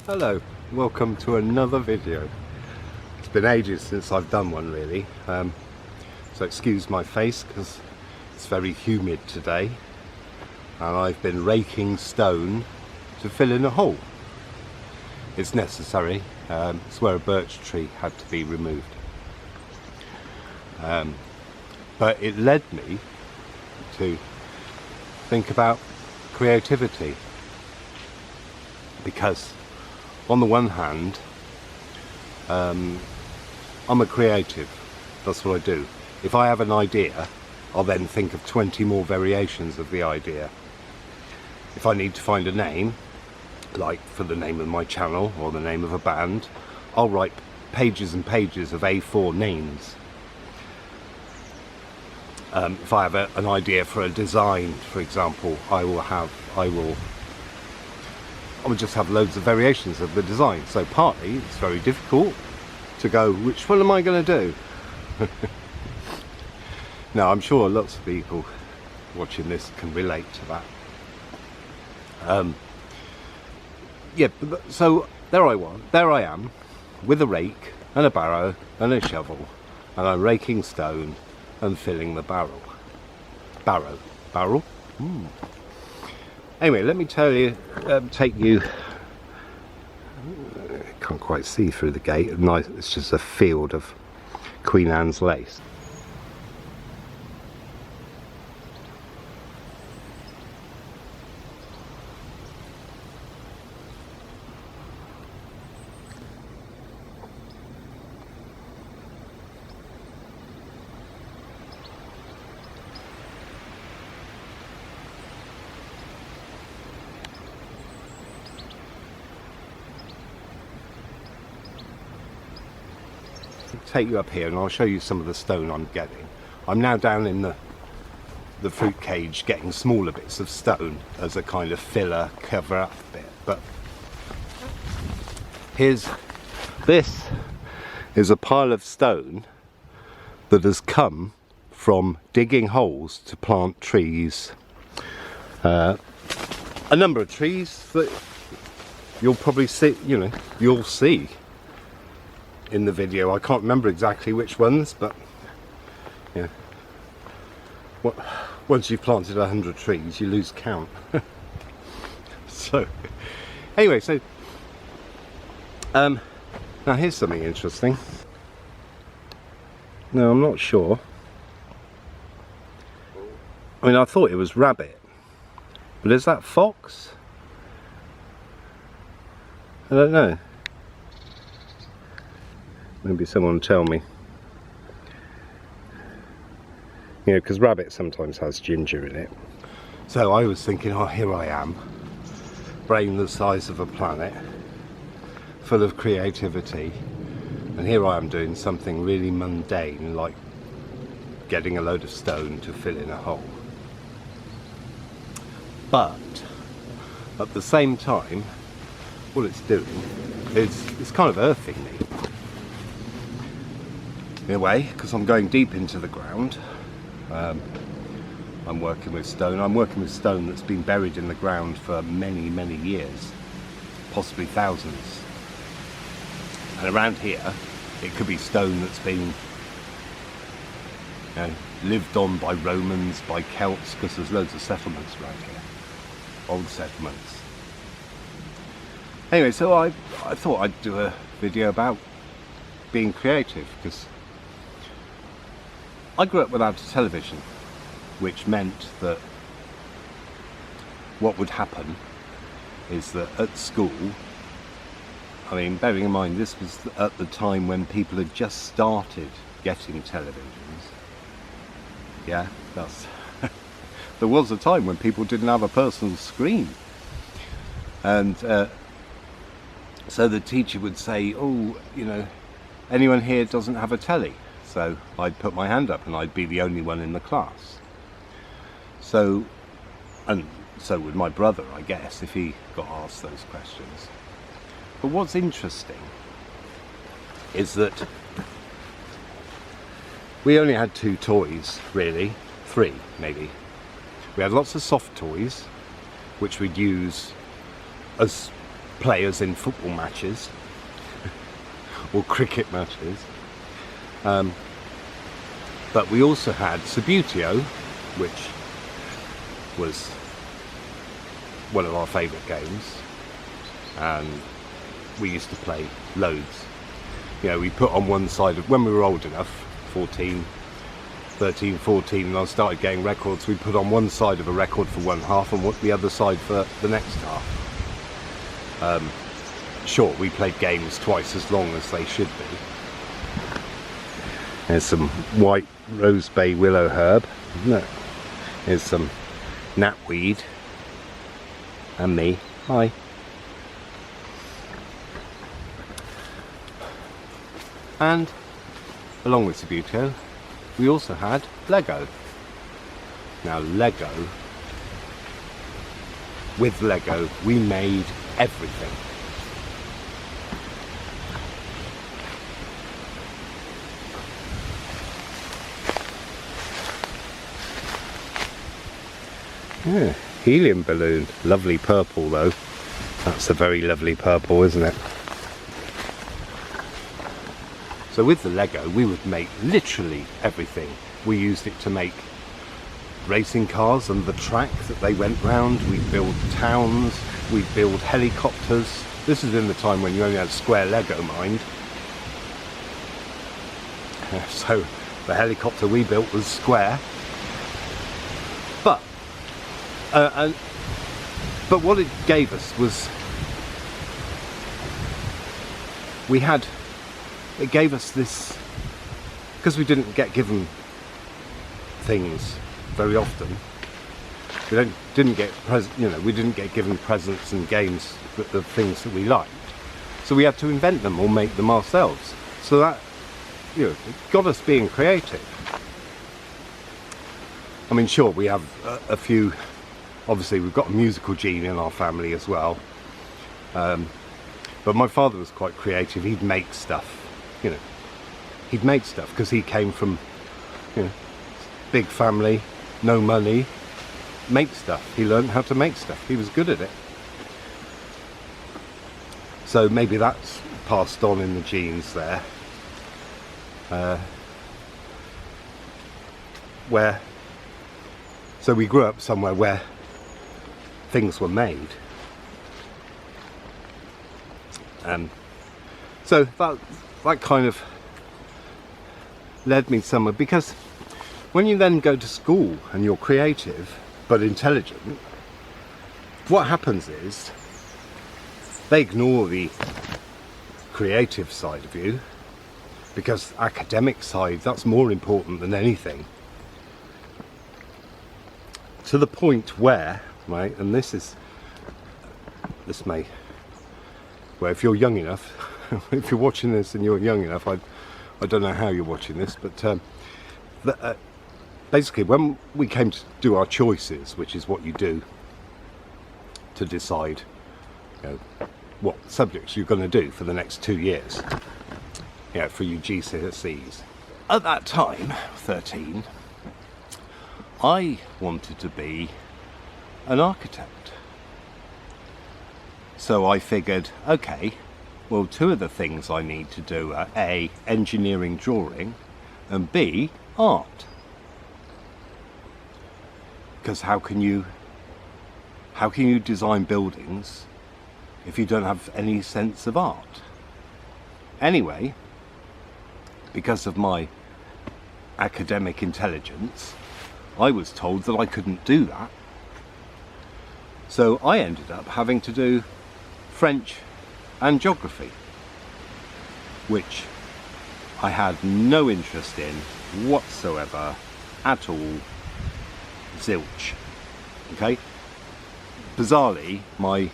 Hello, welcome to another video. It's been ages since I've done one really, so excuse my face because it's very humid today and I've been raking stone to fill in a hole. It's necessary, it's where a birch tree had to be removed. But it led me to think about creativity, because on the one hand, I'm a creative, that's what I do. If I have an idea, I'll then think of 20 more variations of the idea. If I need to find a name, like for the name of my channel or the name of a band, I'll write pages and pages of A4 names. If I have an idea for a design, for example, I will just have loads of variations of the design. So partly it's very difficult to go, which one am I going to do? Now I'm sure lots of people watching this can relate to that. Yeah, so there I am with a rake and a barrow and a shovel, and I'm raking stone and filling the barrel. Anyway, let me tell you, can't quite see through the gate. Nice, it's just a field of Queen Anne's lace. Take you up here and I'll show you some of the stone I'm getting. I'm now down in the fruit cage getting smaller bits of stone as a kind of filler cover up bit. But this is a pile of stone that has come from digging holes to plant trees. A number of trees that you'll probably see, you'll see in the video. I can't remember exactly which ones, but yeah, once you've planted 100 trees you lose count. So anyway, so now here's something interesting. No, I'm not sure. I mean, I thought it was rabbit, but is that fox? I don't know. Maybe someone will tell me. Because rabbit sometimes has ginger in it. So I was thinking, oh, here I am, brain the size of a planet, full of creativity, and here I am doing something really mundane, like getting a load of stone to fill in a hole. But at the same time, what it's doing is it's kind of earthing me. In a way, because I'm going deep into the ground. I'm working with stone. I'm working with stone that's been buried in the ground for many, many years, possibly thousands. And around here, it could be stone that's been lived on by Romans, by Celts, because there's loads of settlements around here, old settlements. Anyway, so I thought I'd do a video about being creative, because I grew up without a television, which meant that what would happen is that at school, I mean, bearing in mind this was at the time when people had just started getting televisions. Yeah, there was a time when people didn't have a personal screen. And so the teacher would say, oh, anyone here doesn't have a telly? So I'd put my hand up and I'd be the only one in the class. So, and so would my brother, I guess, if he got asked those questions. But what's interesting is that we only had 2 toys, really, 3 maybe. We had lots of soft toys, which we'd use as players in football matches or cricket matches. But we also had Subutio, which was one of our favourite games, and we used to play loads. You know, we put on one side of, when we were old enough, 13, 14, and I started getting records, we put on one side of a record for one half and the other side for the next half. Sure, we played games twice as long as they should be. There's some white rose bay willow herb. No. There's some knapweed. And me. Hi. And along with Subutio, we also had Lego. Now with Lego, we made everything. Yeah, helium balloon. Lovely purple though. That's a very lovely purple, isn't it? So with the Lego, we would make literally everything. We used it to make racing cars and the track that they went round. We'd build towns, we'd build helicopters. This is in the time when you only had square Lego, mind. So the helicopter we built was square. But what it gave us was, it gave us this, because we didn't get given things very often. We didn't get we didn't get given presents and games of things that we liked. So we had to invent them or make them ourselves. So that, it got us being creative. I mean, sure, we have a few. Obviously, we've got a musical gene in our family as well. But my father was quite creative. He'd make stuff. He'd make stuff because he came from, big family, no money, make stuff. He learned how to make stuff. He was good at it. So maybe that's passed on in the genes there. So we grew up somewhere where things were made. So that kind of led me somewhere, because when you then go to school and you're creative but intelligent, what happens is they ignore the creative side of you, because academic side, that's more important than anything, to the point where, right, and this may, well, if you're young enough, if you're watching this and you're young enough, I don't know how you're watching this, but basically when we came to do our choices, which is what you do to decide what subjects you're going to do for the next 2 years, for your GCSEs. At that time, 13, I wanted to be an architect. So I figured, okay, well, 2 of the things I need to do are A, engineering drawing, and B, art. Because how can you design buildings if you don't have any sense of art? Anyway, because of my academic intelligence, I was told that I couldn't do that. So I ended up having to do French and geography, which I had no interest in whatsoever at all. Zilch. Okay? Bizarrely, my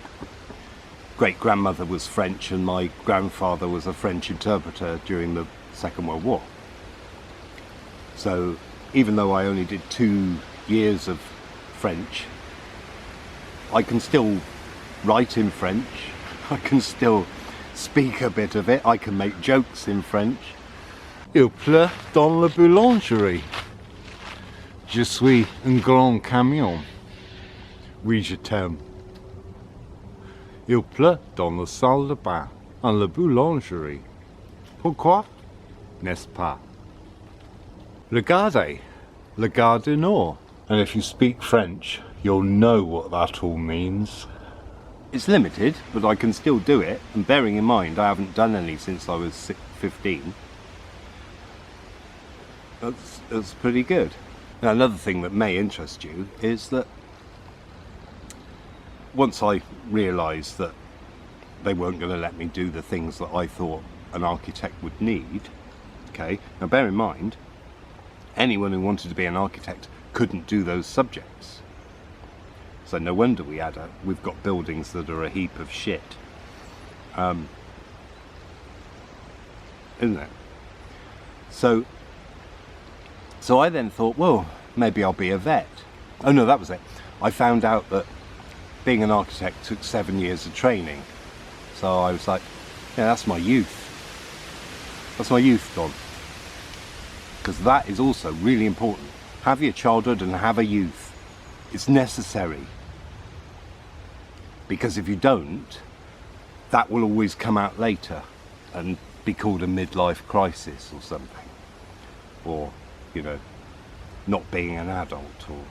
great-grandmother was French and my grandfather was a French interpreter during the Second World War. So even though I only did 2 years of French, I can still write in French, I can still speak a bit of it, I can make jokes in French. Il pleut dans la boulangerie. Je suis un grand camion. Oui, je t'aime. Il pleut dans la salle de bain, en la boulangerie. Pourquoi? N'est-ce pas? Regardez, le gare du Nord. And if you speak French, you'll know what that all means. It's limited, but I can still do it, and bearing in mind I haven't done any since I was 15, that's pretty good. Now, another thing that may interest you is that once I realised that they weren't going to let me do the things that I thought an architect would need, okay, now bear in mind, anyone who wanted to be an architect couldn't do those subjects. So no wonder we've got buildings that are a heap of shit. Isn't it? So I then thought, well, maybe I'll be a vet. Oh no, that was it. I found out that being an architect took 7 years of training. So I was like, yeah, that's my youth. That's my youth gone. Because that is also really important. Have your childhood and have a youth. It's necessary. Because if you don't, that will always come out later and be called a midlife crisis or something. Or, you know, not being an adult, or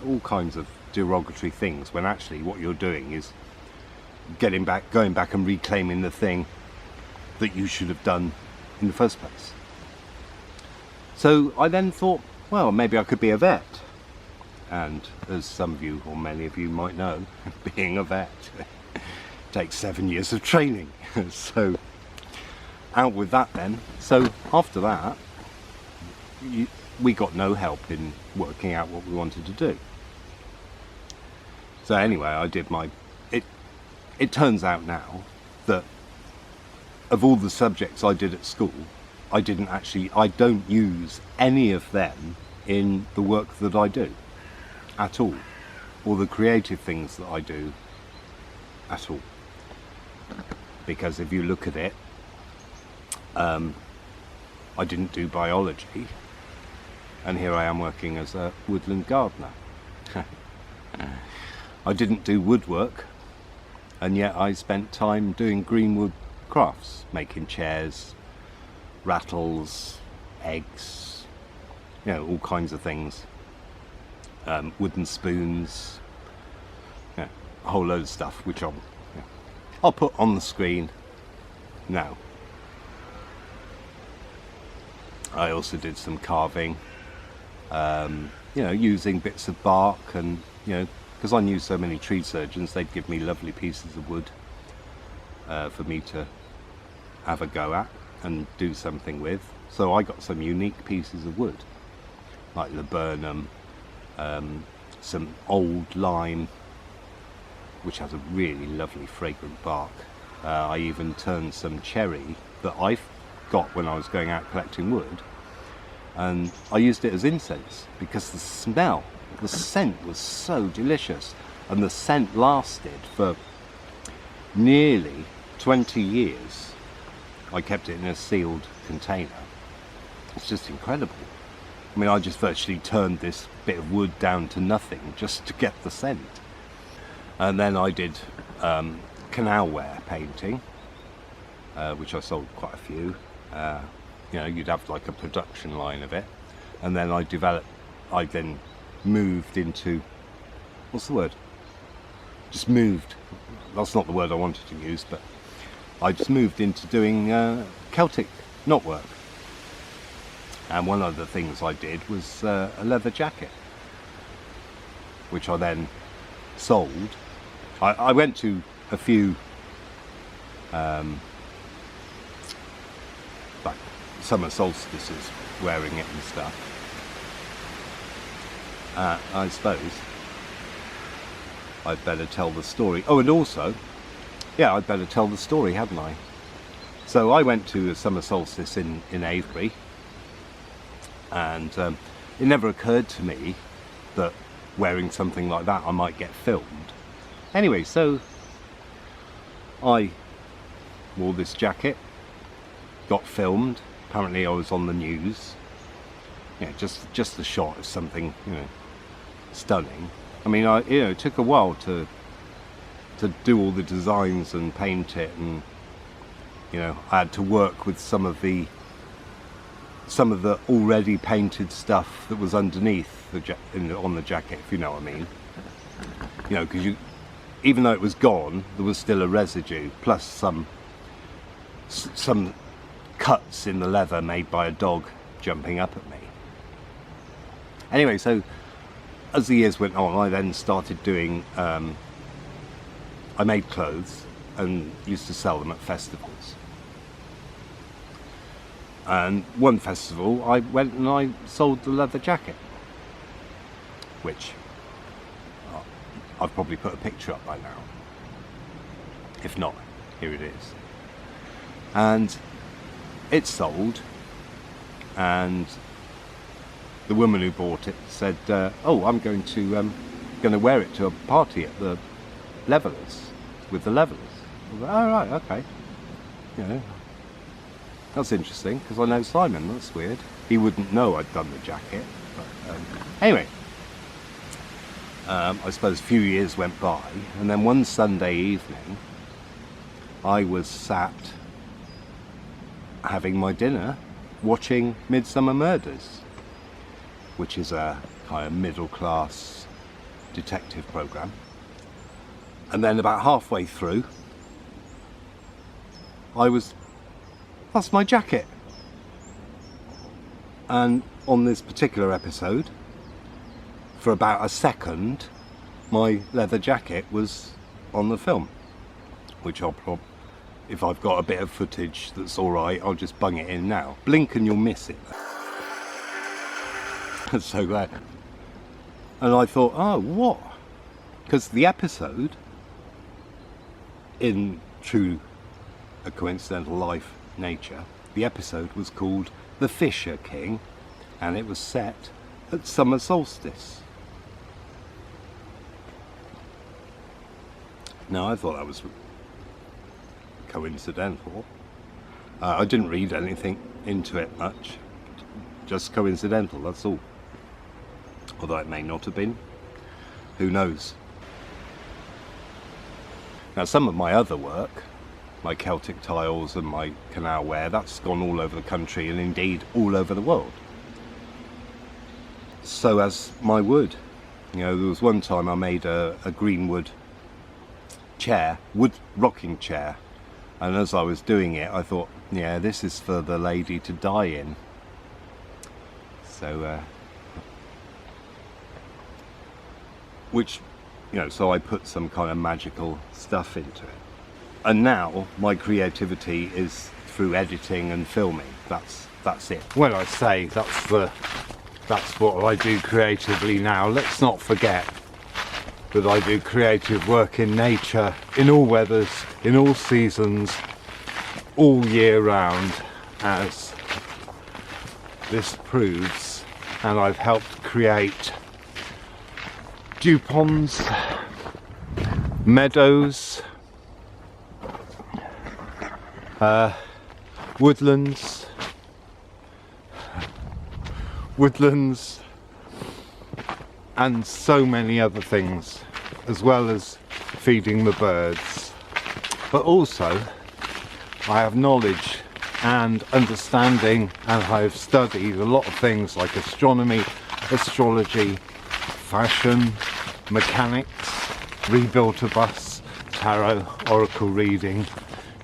all kinds of derogatory things, when actually what you're doing is going back and reclaiming the thing that you should have done in the first place. So I then thought, well, maybe I could be a vet. And as some of you, or many of you might know, being a vet takes 7 years of training. So out with that then. So after that, we got no help in working out what we wanted to do. So anyway, I did it turns out now that of all the subjects I did at school, I don't use any of them in the work that I do at all, or the creative things that I do at all. Because if you look at it, I didn't do biology, and here I am working as a woodland gardener. I didn't do woodwork, and yet I spent time doing greenwood crafts, making chairs, rattles, eggs, you know, all kinds of things. Wooden spoons, yeah, a whole load of stuff, which I'll put on the screen now. I also did some carving, you know, using bits of bark, and you know, because I knew so many tree surgeons, they'd give me lovely pieces of wood for me to have a go at and do something with. So I got some unique pieces of wood, like laburnum, some old lime, which has a really lovely fragrant bark. I even turned some cherry that I got when I was going out collecting wood, and I used it as incense because the scent was so delicious, and the scent lasted for nearly 20 years. I kept it in a sealed container. It's just incredible. I mean, I just virtually turned this bit of wood down to nothing just to get the scent. And then I did canalware painting, which I sold quite a few. You know, you'd have like a production line of it. And then I then moved into, what's the word? Just moved. That's not the word I wanted to use, but I just moved into doing Celtic knotwork. And one of the things I did was a leather jacket, which I then sold. I went to a few like summer solstices wearing it and stuff. I suppose I'd better tell the story. Oh, and also, yeah, I'd better tell the story, hadn't I? So I went to a summer solstice in Avebury, and it never occurred to me that wearing something like that I might get filmed. Anyway, so I wore this jacket, got filmed. Apparently I was on the news. Yeah, just the shot of something, you know, stunning. I mean, it took a while to to do all the designs and paint it, and you know, I had to work with some of the already painted stuff that was underneath on the jacket, if you know what I mean. You know, because even though it was gone, there was still a residue, plus some cuts in the leather made by a dog jumping up at me. Anyway, so as the years went on, I then started doing, I made clothes and used to sell them at festivals. And one festival, I went and I sold the leather jacket, which I've probably put a picture up by now. If not, here it is. And it sold, and the woman who bought it said, "Oh, I'm going to wear it to a party at the Levelers with the Levelers." I was like, "Oh right, okay, you know, that's interesting, because I know Simon. That's weird. He wouldn't know I'd done the jacket." But anyway, I suppose a few years went by, and then one Sunday evening, I was sat having my dinner, watching Midsummer Murders, which is a kind of middle-class detective program. And then about halfway through, that's my jacket. And on this particular episode, for about a second, my leather jacket was on the film, which I'll probably, if I've got a bit of footage that's alright, I'll just bung it in now. Blink and you'll miss it. I'm so glad. And I thought, oh, what? Because the episode, in true A Coincidental Life nature, the episode was called The Fisher King, and it was set at summer solstice. Now, I thought that was coincidental. I didn't read anything into it much, just coincidental, that's all. Although it may not have been, who knows. Now, some of my other work, my Celtic tiles and my canal ware, that's gone all over the country and indeed all over the world. So as my wood. You know, there was one time I made a greenwood chair, wood rocking chair, and as I was doing it I thought, yeah, this is for the lady to die in. So which, you know, so I put some kind of magical stuff into it. And now my creativity is through editing and filming. That's it. When I say that's what I do creatively now, let's not forget that I do creative work in nature, in all weathers, in all seasons, all year round, as this proves. And I've helped create dew ponds, meadows, woodlands, and so many other things, as well as feeding the birds. But also I have knowledge and understanding, and I've studied a lot of things like astronomy, astrology, fashion, mechanics, rebuilt a bus, tarot, oracle reading,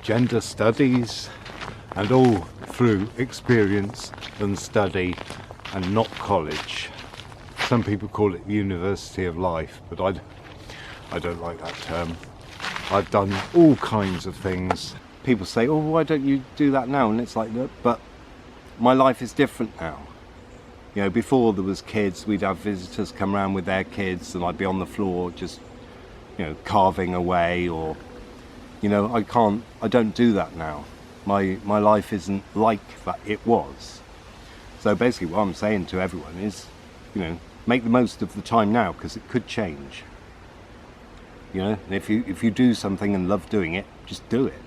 gender studies, and all through experience and study and not college. Some people call it the University of Life, but I don't like that term. I've done all kinds of things. People say, oh, why don't you do that now? And it's like, look, but my life is different now. You know, before there was kids, we'd have visitors come around with their kids and I'd be on the floor just, you know, carving away, or, you know, I don't do that now. My life isn't like that it was. So basically what I'm saying to everyone is, you know, make the most of the time now, because it could change. You know, and if you do something and love doing it, just do it.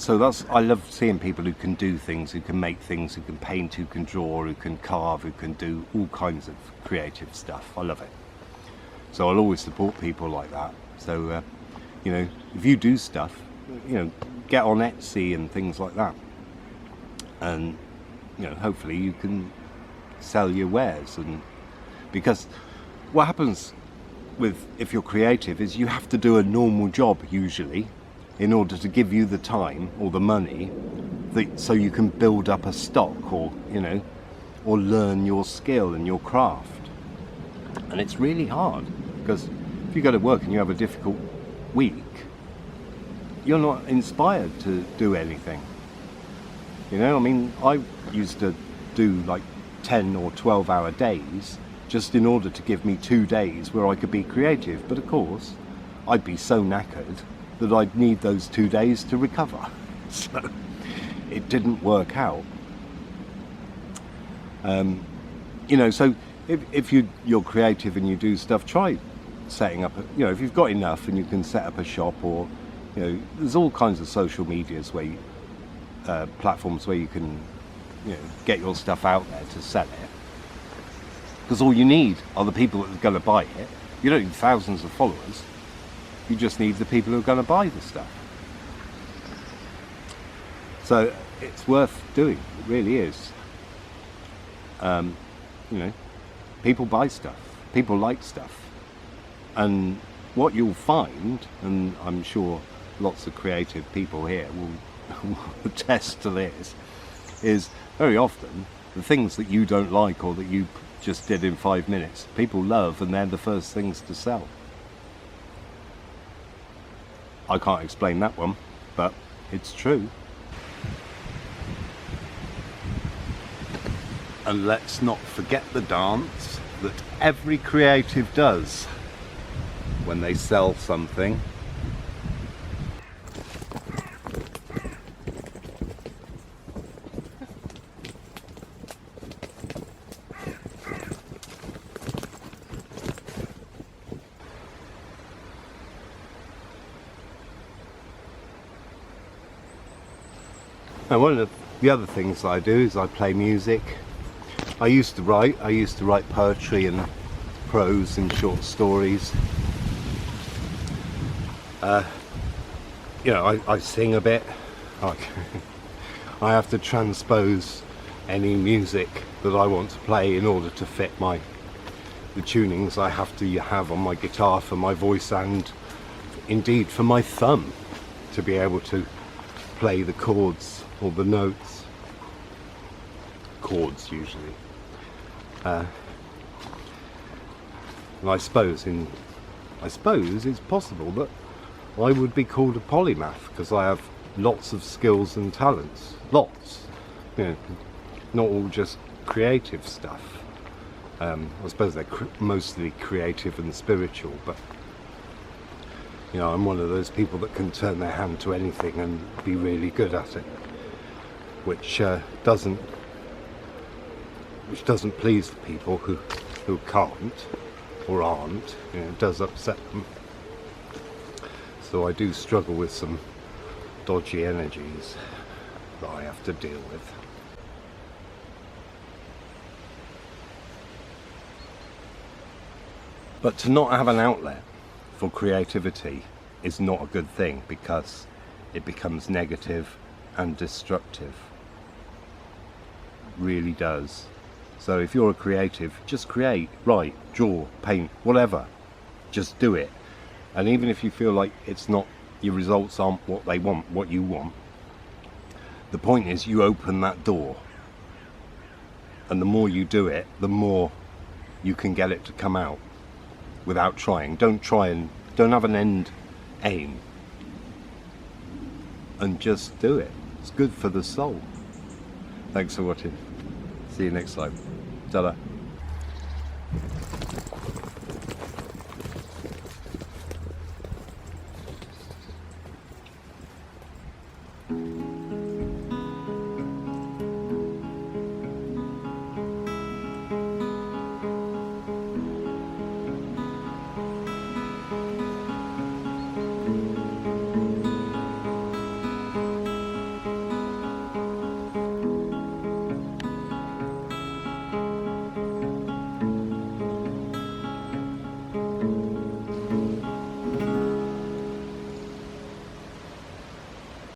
So I love seeing people who can do things, who can make things, who can paint, who can draw, who can carve, who can do all kinds of creative stuff. I love it. So I'll always support people like that. So, you know, if you do stuff, you know, get on Etsy and things like that. And, you know, hopefully you can sell your wares. And because what happens with, if you're creative, is you have to do a normal job usually in order to give you the time or the money so you can build up a stock, or, you know, or learn your skill and your craft. And it's really hard, because if you go to work and you have a difficult week, you're not inspired to do anything. You know, I mean, I used to do like 10 or 12 hour days just in order to give me 2 days where I could be creative. But of course, I'd be so knackered that I'd need those 2 days to recover. So it didn't work out. You know, so if you're creative and you do stuff, try setting up, you know, if you've got enough and you can set up a shop, or, you know, there's all kinds of social medias where platforms where you can, you know, get your stuff out there to sell it. Because all you need are the people that are going to buy it. You don't need thousands of followers. You just need the people who are going to buy the stuff. So it's worth doing. It really is. You know, people buy stuff. People like stuff. And what you'll find, and I'm sure lots of creative people here will attest to this, is very often the things that you don't like or that you just did in 5 minutes, people love, and they're the first things to sell. I can't explain that one, but it's true. And let's not forget the dance that every creative does when they sell something. And one of the other things I do is I play music. I used to write poetry and prose and short stories. You know, I sing a bit. I have to transpose any music that I want to play in order to fit the tunings I have to have on my guitar for my voice, and indeed for my thumb, to be able to play the chords or the notes. Chords usually. And I suppose it's possible that I would be called a polymath, because I have lots of skills and talents. Lots. You know, not all just creative stuff. I suppose they're mostly creative and spiritual, but, you know, I'm one of those people that can turn their hand to anything and be really good at it, which doesn't please the people who can't or aren't. You know, it does upset them. So I do struggle with some dodgy energies that I have to deal with. But to not have an outlet for creativity is not a good thing, because it becomes negative and destructive. Really does. So if you're a creative, just create, write, draw, paint, whatever. Just do it. And even if you feel like your results aren't what you want, the point is you open that door. And the more you do it, the more you can get it to come out without trying. Don't have an end aim. And just do it. It's good for the soul. Thanks for watching. See you next time. Ta-da.